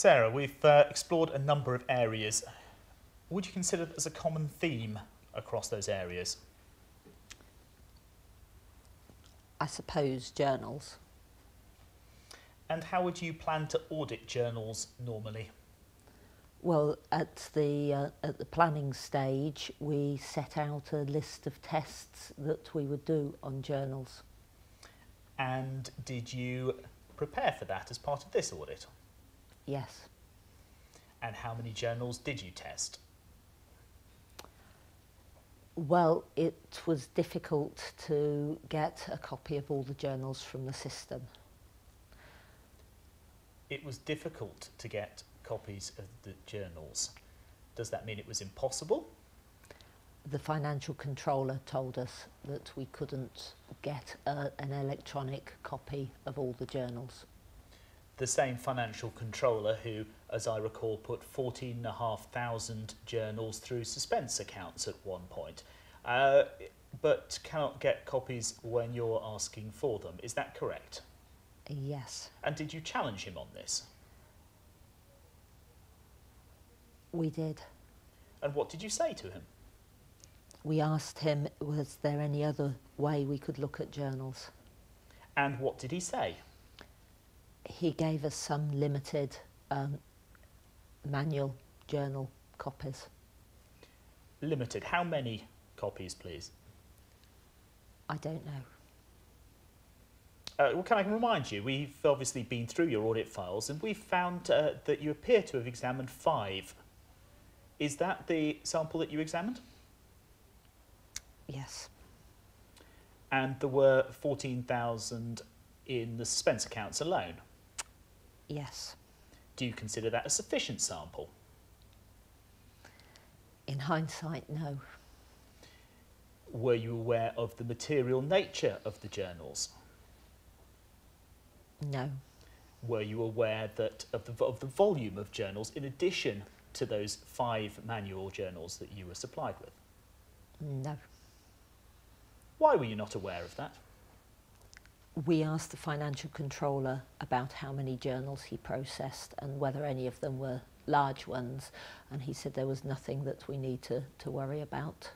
Sarah, we've explored a number of areas. Would you consider there's a common theme across those areas? I suppose journals. And how would you plan to audit journals normally? Well, at the planning stage, we set out a list of tests that we would do on journals. And did you prepare for that as part of this audit? Yes. And how many journals did you test? Well, it was difficult to get a copy of all the journals from the system. It was difficult to get copies of the journals. Does that mean it was impossible? The financial controller told us that we couldn't get an electronic copy of all the journals. The same financial controller who, as I recall, put 14,500 journals through suspense accounts at one point, but cannot get copies when you're asking for them. Is that correct? Yes. And did you challenge him on this? We did. And what did you say to him? We asked him, was there any other way we could look at journals? And what did he say? He gave us some limited manual journal copies. Limited. How many copies, please? I don't know. Well, can I remind you, we've obviously been through your audit files and we've found that you appear to have examined 5. Is that the sample that you examined? Yes. And there were 14,000 in the suspense accounts alone? Yes. Do you consider that a sufficient sample? In hindsight, no. Were you aware of the material nature of the journals? No. Were you aware that of the volume of journals in addition to those 5 manual journals that you were supplied with? No. Why were you not aware of that? We asked the financial controller about how many journals he processed and whether any of them were large ones, and he said there was nothing that we need to worry about.